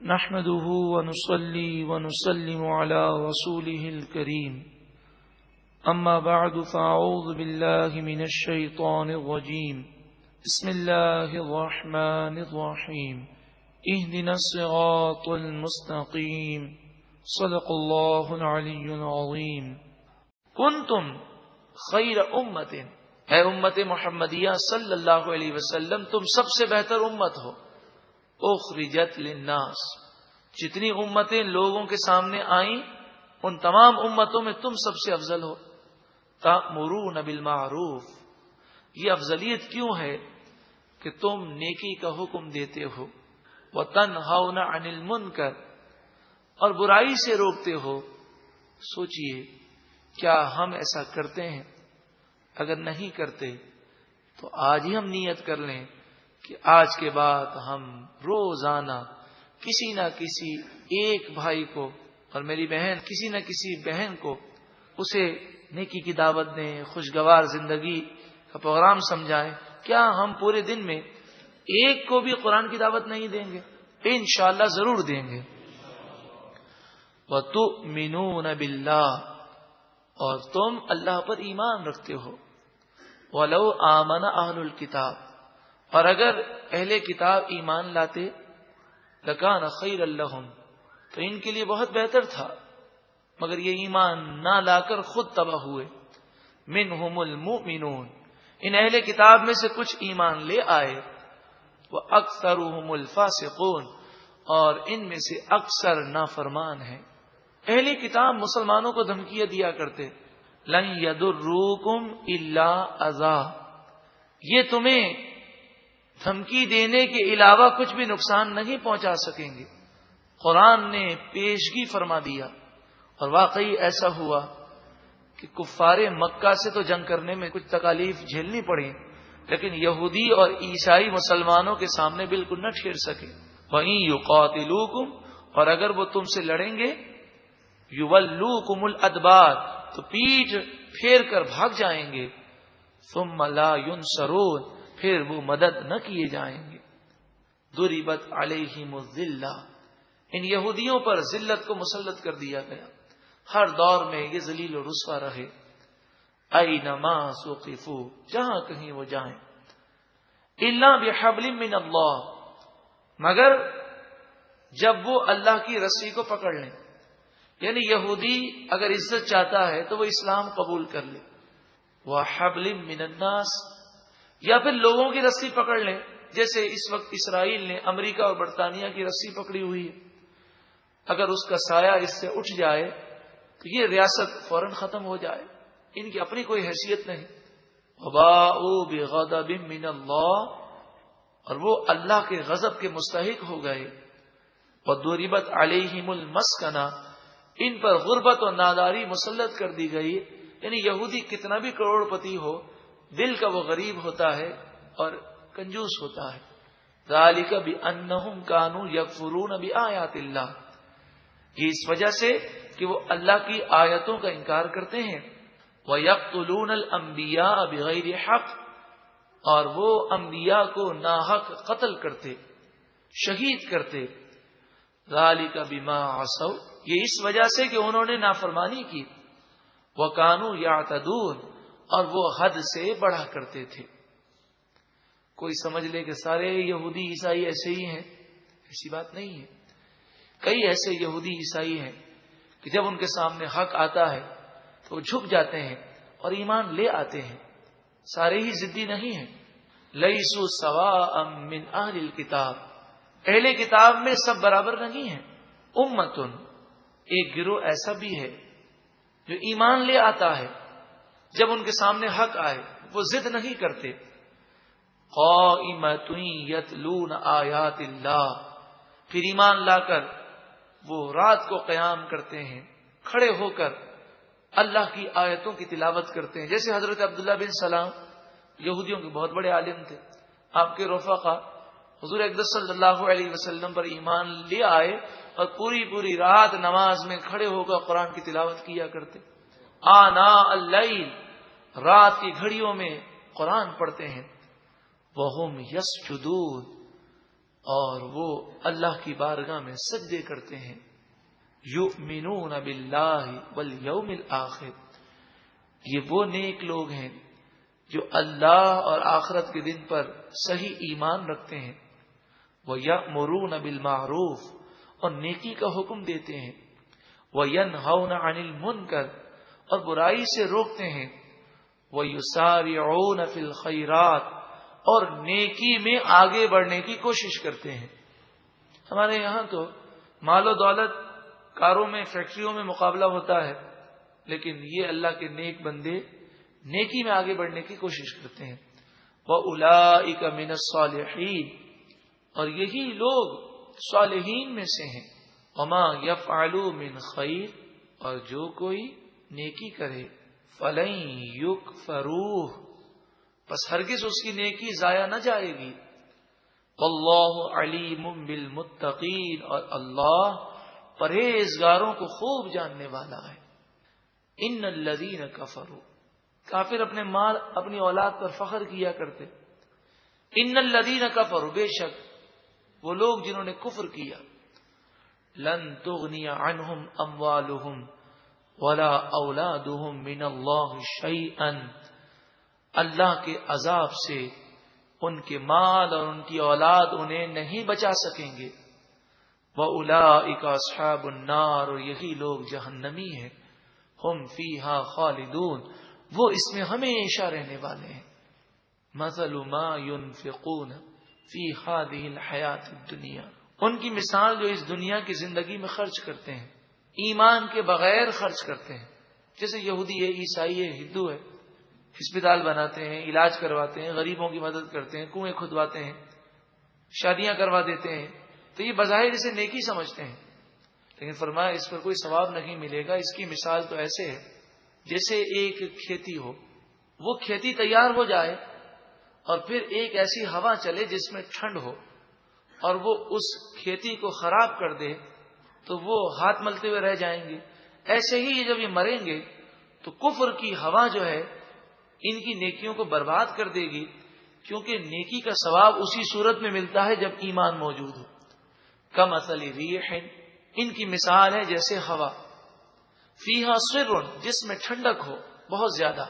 نحمده ونصلي ونسلم على رسوله الكريم أما بعد فأعوذ بالله من الشيطان الرجيم بسم الله الرحمن الرحيم اهدنا الصراط المستقيم صدق الله العلي العظيم کنتم خیر امت، اے امت محمدیہ صلی اللہ علیہ وسلم تم سب سے بہتر امت ہو، اخرجت للناس، جتنی امتیں لوگوں کے سامنے آئیں ان تمام امتوں میں تم سب سے افضل ہو۔ تأمرون بالمعروف، یہ افضلیت کیوں ہے کہ تم نیکی کا حکم دیتے ہو، وتنہون عن المنکر، اور برائی سے روکتے ہو۔ سوچئے کیا ہم ایسا کرتے ہیں؟ اگر نہیں کرتے تو آج ہی ہم نیت کر لیں کہ آج کے بعد ہم روزانہ کسی نہ کسی ایک بھائی کو اور میری بہن کسی نہ کسی بہن کو اسے نیکی کی دعوت دیں، خوشگوار زندگی کا پروگرام سمجھائیں۔ کیا ہم پورے دن میں ایک کو بھی قرآن کی دعوت نہیں دیں گے؟ انشاءاللہ ضرور دیں گے۔ وَتُؤْمِنُونَ بِاللَّهِ، اور تم اللہ پر ایمان رکھتے ہو۔ وَلَوْ آمَنَ أَهْلُ الْكِتَابِ، اور اگر اہل کتاب ایمان لاتے، لَكَانَ خَيْرًا لَهُمْ، تو ان کے لیے بہت بہتر تھا، مگر یہ ایمان نہ لا کر خود تباہ ہوئے۔ مِنْهُمُ الْمُؤْمِنُونَ، ان اہل کتاب میں سے کچھ ایمان لے آئے، وَأَكْثَرُهُمُ الْفَاسِقُونَ، اور ان میں سے اکثر نافرمان ہیں۔ اہل کتاب مسلمانوں کو دھمکیاں دیا کرتے، لن یضروکم الا اذى، یہ تمہیں دھمکی دینے کے علاوہ کچھ بھی نقصان نہیں پہنچا سکیں گے۔ قرآن نے پیشگی فرما دیا، اور واقعی ایسا ہوا کہ کفار مکہ سے تو جنگ کرنے میں کچھ تکالیف جھیلنی پڑی، لیکن یہودی اور عیسائی مسلمانوں کے سامنے بالکل نہ ٹھہر سکے۔ وَإِن يُقَاتِلُوكُمْ، اور اگر وہ تم سے لڑیں گے، یولوکم الادبار، تو پیٹھ پھیر کر بھاگ جائیں گے، ثم لا ینصرون، پھر وہ مدد نہ کیے جائیں گے۔ ضربت علیہم الذلہ، ان یہودیوں پر ذلت کو مسلط کر دیا گیا، ہر دور میں یہ ذلیل و رسوا رہے۔ اینما ثقفوا، جہاں کہیں وہ جائیں، الا بحبل من اللہ، مگر جب وہ اللہ کی رسی کو پکڑ لیں، یعنی یہودی اگر عزت چاہتا ہے تو وہ اسلام قبول کر لے، وحبل من الناس، یا پھر لوگوں کی رسی پکڑ لیں، جیسے اس وقت اسرائیل نے امریکہ اور برطانیہ کی رسی پکڑی ہوئی ہے، اگر اس کا سایہ اس سے اٹھ جائے تو یہ ریاست فوراً ختم ہو جائے، ان کی اپنی کوئی حیثیت نہیں۔ وباءوا بغضب من اللہ، اور وہ اللہ کے غضب کے مستحق ہو گئے۔ وضربت علیہم المسکنہ، ان پر غربت اور ناداری مسلط کر دی گئی، یعنی یہودی کتنا بھی کروڑ پتی ہو، دل کا وہ غریب ہوتا ہے اور کنجوس ہوتا ہے۔ ذالک بانہم کانوا یکفرون بآیات اللہ، یہ اس وجہ سے کہ وہ اللہ کی آیتوں کا انکار کرتے ہیں۔ وَيَقْتُلُونَ الْأَنْبِيَاءَ بِغَيْرِ حَقٍّ، اور وہ انبیاء کو ناحق قتل کرتے، شہید کرتے۔ ذالک بما عصوا، یہ اس وجہ سے کہ انہوں نے نافرمانی کی۔ وَكَانُوا يَعْتَدُونَ، اور وہ حد سے بڑھا کرتے تھے۔ کوئی سمجھ لے کہ سارے یہودی عیسائی ایسے ہی ہیں، ایسی بات نہیں ہے۔ کئی ایسے یہودی عیسائی ہیں کہ جب ان کے سامنے حق آتا ہے تو وہ جھک جاتے ہیں اور ایمان لے آتے ہیں، سارے ہی ضدی نہیں ہیں۔ لَيْسُوا سَوَاءً مِّنْ أَهْلِ الْكِتَابِ، اہل کتاب میں سب برابر نہیں ہیں۔ امتن، ایک گروہ ایسا بھی ہے جو ایمان لے آتا ہے، جب ان کے سامنے حق آئے وہ ضد نہیں کرتے۔ قائمۃ یتلون آیات اللہ، پھر ایمان لا کر وہ رات کو قیام کرتے ہیں، کھڑے ہو کر اللہ کی آیتوں کی تلاوت کرتے ہیں، جیسے حضرت عبداللہ بن سلام یہودیوں کے بہت بڑے عالم تھے، آپ کے رفقا حضور اقدس صلی اللہ علیہ وسلم پر ایمان لے آئے اور پوری رات نماز میں کھڑے ہو کر قرآن کی تلاوت کیا کرتے۔ آناء اللیل، رات کی گھڑیوں میں قرآن پڑھتے ہیں۔ وَهُمْ يَسْجُدُونَ، اور وہ اللہ کی بارگاہ میں سجدے کرتے ہیں. یؤمنون باللہ والیوم الآخر، یہ وہ نیک لوگ ہیں جو اللہ اور آخرت کے دن پر صحیح ایمان رکھتے ہیں. وَيَأْمُرُونَ بِالْمَعْرُوفِ، اور نیکی کا حکم دیتے ہیں. وَيَنْهَوْنَ عَنِ الْمُنْكَرِ، اور برائی سے روکتے ہیں. وَيُسَارِعُونَ فِي الْخَيْرَاتِ، اور نیکی میں آگے بڑھنے کی کوشش کرتے ہیں. ہمارے یہاں تو مال و دولت، کاروں میں، فیکٹریوں میں مقابلہ ہوتا ہے، لیکن یہ اللہ کے نیک بندے نیکی میں آگے بڑھنے کی کوشش کرتے ہیں. وَأُولَئِكَ مِنَ الصَّالِحِينَ، اور یہی لوگ صالحین میں سے ہیں. وَمَا يَفْعَلُوا مِنْ خَيْرٍ، اور جو کوئی نیکی کرے فَلَن يُكْفَرُوهُ، پس ہرگز اس کی نیکی ضائع نہ جائے گی. وَاللَّهُ عَلِيمٌ بِالْمُتَّقِينَ، اور اللہ پرہیزگاروں کو خوب جاننے والا ہے. ان الذین کفروا، کافر اپنے مال، اپنی اولاد پر فخر کیا کرتے. ان الذین کفروا، بے شک وہ لوگ جنہوں نے کفر کیا. لن تغنی عنہم اموالہم ولا اولادہم من اللہ شیئا، اللہ کے عذاب سے ان کے مال اور ان کی اولاد انہیں نہیں بچا سکیں گے. وَأُولَئِكَ أَصْحَابُ النَّارِ، اور یہی لوگ جہنمی ہیں. ہم فیہا خالدون، وہ اس میں ہمیشہ رہنے والے ہیں. مثل ما ينفقون فی هذه الحیات الدنیا، ان کی مثال جو اس دنیا کی زندگی میں خرچ کرتے ہیں، ایمان کے بغیر خرچ کرتے ہیں. جیسے یہودی ہے، عیسائی ہے، ہندو ہے، ہسپتال بناتے ہیں، علاج کرواتے ہیں، غریبوں کی مدد کرتے ہیں، کنویں کھدواتے ہیں، شادیاں کروا دیتے ہیں، تو یہ بظاہر اسے نیکی سمجھتے ہیں. لیکن فرمایا اس پر کوئی ثواب نہیں ملے گا. اس کی مثال تو ایسے ہے جیسے ایک کھیتی ہو، وہ کھیتی تیار ہو جائے اور پھر ایک ایسی ہوا چلے جس میں ٹھنڈ ہو اور وہ اس کھیتی کو خراب کر دے تو وہ ہاتھ ملتے ہوئے رہ جائیں گے. ایسے ہی جب یہ مریں گے تو کفر کی ہوا جو ہے ان کی نیکیوں کو برباد کر دے گی، کیونکہ نیکی کا ثواب اسی صورت میں ملتا ہے جب ایمان موجود ہو. کمثل ریح، ان کی مثال ہے جیسے ہوا. فیہا سر، جس میں ٹھنڈک ہو بہت زیادہ.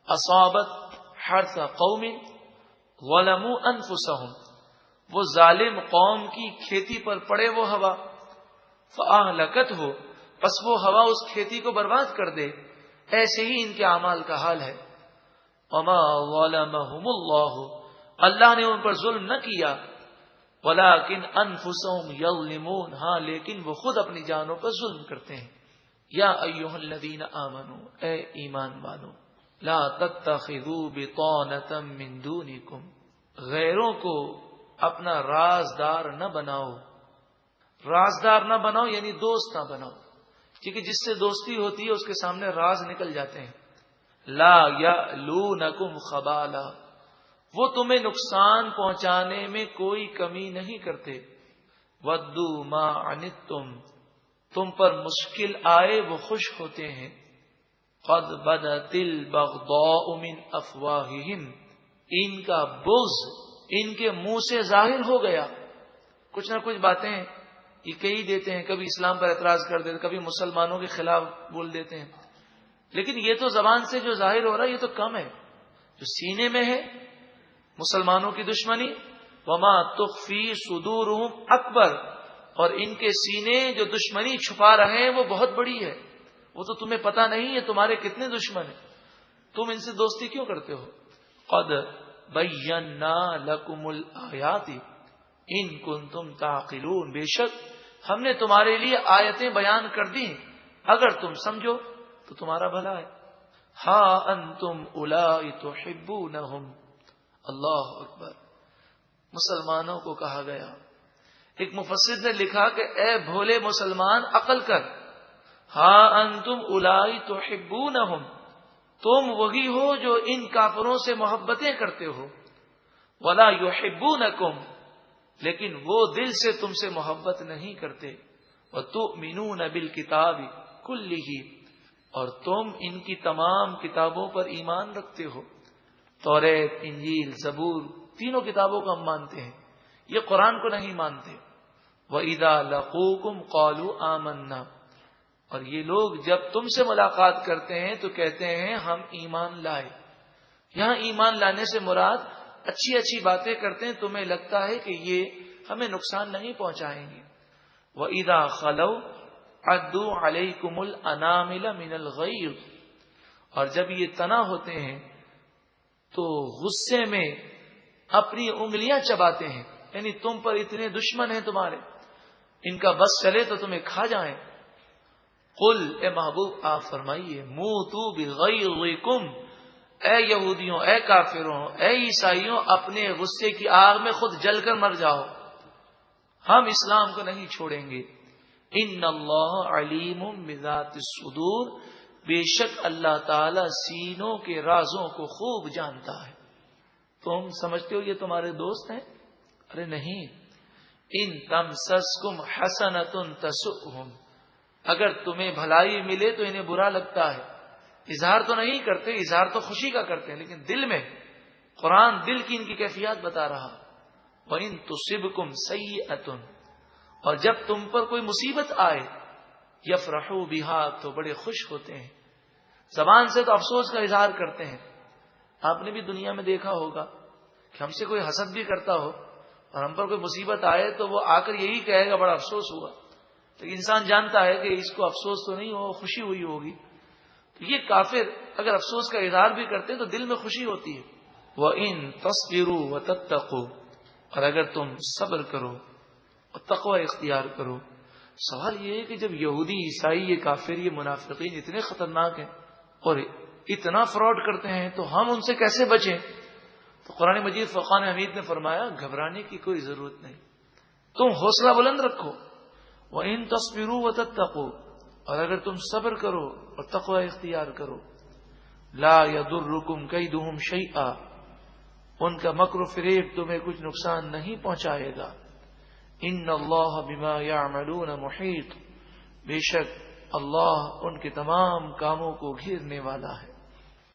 اصابت حرث قوم ظلموا انفسہم، وہ ظالم قوم کی کھیتی پر پڑے وہ ہوا. فاہلکتہ، پس وہ ہوا اس کھیتی کو برباد کر دے. ایسے ہی ان کے اعمال کا حال ہے. وما ظلمہم اللہ، اللہ نے ان پر ظلم نہ کیا. ولیکن انفسہم یظلمون، ہاں لیکن وہ خود اپنی جانوں پر ظلم کرتے ہیں. یا ایھا الذین آمنوا، اے ایمان والو، لا تتخذوا بطانة من دونکم، غیروں کو اپنا رازدار نہ بناؤ. رازدار نہ بناؤ یعنی دوست نہ بناؤ، کیونکہ جس سے دوستی ہوتی ہے اس کے سامنے راز نکل جاتے ہیں. لا یألونکم خبالا، وہ تمہیں نقصان پہنچانے میں کوئی کمی نہیں کرتے. ودوا ما عنتم، تم پر مشکل آئے وہ خوش ہوتے ہیں. قد بدت البغضاء من افواہہم، ان کا بغض ان کے منہ سے ظاہر ہو گیا. کچھ نہ کچھ باتیں یہ کہی دیتے ہیں، کبھی اسلام پر اعتراض کر دیتے، کبھی مسلمانوں کے خلاف بول دیتے ہیں. لیکن یہ تو زبان سے جو ظاہر ہو رہا ہے یہ تو کم ہے، جو سینے میں ہے مسلمانوں کی دشمنی. وما تخفی صدورہم اکبر، اور ان کے سینے جو دشمنی چھپا رہے ہیں وہ بہت بڑی ہے. وہ تو تمہیں پتہ نہیں ہے تمہارے کتنے دشمن ہیں، تم ان سے دوستی کیوں کرتے ہو. قد بینا لکم الآیات ان کنتم تعقلون، بے شک ہم نے تمہارے لیے آیتیں بیان کر دی، اگر تم سمجھو تو تمہارا بھلا ہے. ہا انتم اولائی تحبونہم، اللہ اکبر، مسلمانوں کو کہا گیا. ایک مفسر نے لکھا کہ اے بھولے مسلمان عقل کر. ہا انتم اولائی تحبونہم، تم وہی ہو جو ان کافروں سے محبتیں کرتے ہو. ولا یحبونکم، لیکن وہ دل سے تم سے محبت نہیں کرتے. وتؤمنون بالکتاب کلہ، اور تم ان کی تمام کتابوں پر ایمان رکھتے ہو. توریت، انجیل، زبور، تینوں کتابوں کو ہم مانتے ہیں. یہ قرآن کو نہیں مانتے. وَإِذَا لَقُوكُمْ قَالُوا آمَنَّا، اور یہ لوگ جب تم سے ملاقات کرتے ہیں تو کہتے ہیں ہم ایمان لائے. یہاں ایمان لانے سے مراد اچھی اچھی باتیں کرتے ہیں، تمہیں لگتا ہے کہ یہ ہمیں نقصان نہیں پہنچائیں گے. وَإِذَا خَلَوْا عَدُّوا عَلَيْكُمُ الْأَنَامِلَ مِنَ الْغَيْظِ، اور جب یہ تنا ہوتے ہیں تو غصے میں اپنی انگلیاں چباتے ہیں، یعنی تم پر اتنے دشمن ہیں تمہارے، ان کا بس چلے تو تمہیں کھا جائیں. قل، اے محبوب آپ فرمائیے، موتوا بغیظکم، اے یہودیوں، اے کافروں، اے عیسائیوں، اپنے غصے کی آگ میں خود جل کر مر جاؤ، ہم اسلام کو نہیں چھوڑیں گے. ان اللہ علیم بذات الصدور، بے شک اللہ تعالی سینوں کے رازوں کو خوب جانتا ہے. تم سمجھتے ہو یہ تمہارے دوست ہیں؟ ارے نہیں. ان تمسسکم حسنۃ تسؤہم، اگر تمہیں بھلائی ملے تو انہیں برا لگتا ہے. اظہار تو نہیں کرتے، اظہار تو خوشی کا کرتے ہیں، لیکن دل میں، قرآن دل کی ان کی کیفیات بتا رہا. وَإِن تُصِبْكُمْ سَيِّئَةٌ، اور جب تم پر کوئی مصیبت آئے، یفرحوا بها، تو بڑے خوش ہوتے ہیں. زبان سے تو افسوس کا اظہار کرتے ہیں. آپ نے بھی دنیا میں دیکھا ہوگا کہ ہم سے کوئی حسد بھی کرتا ہو اور ہم پر کوئی مصیبت آئے تو وہ آ کر یہی کہے گا بڑا افسوس ہوا. تو انسان جانتا ہے کہ اس کو افسوس تو نہیں ہو، خوشی ہوئی ہوگی. تو یہ کافر اگر افسوس کا اظہار بھی کرتے ہیں تو دل میں خوشی ہوتی ہے. وَإِن تَصْبِرُوا وَتَتَّقُوا، اور اگر تم صبر کرو اور تقوی اختیار کرو. سوال یہ ہے کہ جب یہودی، عیسائی، یہ کافر، یہ منافقین اتنے خطرناک ہیں اور اتنا فراڈ کرتے ہیں تو ہم ان سے کیسے بچیں؟ تو قرآن مجید فرقان حمید نے فرمایا گھبرانے کی کوئی ضرورت نہیں، تم حوصلہ بلند رکھو. وَإِن تَصْبِرُوا وَتَتَّقُوا، اور اگر تم صبر کرو اور تقوی اختیار کرو. لَا يَضُرُّكُمْ كَيْدُهُمْ شَيْئًا، ان کا مکر و فریب تمہیں کچھ نقصان نہیں پہنچائے گا. ان اللہ بما یعملون محیط، بے شک اللہ ان کے تمام کاموں کو گھیرنے والا ہے.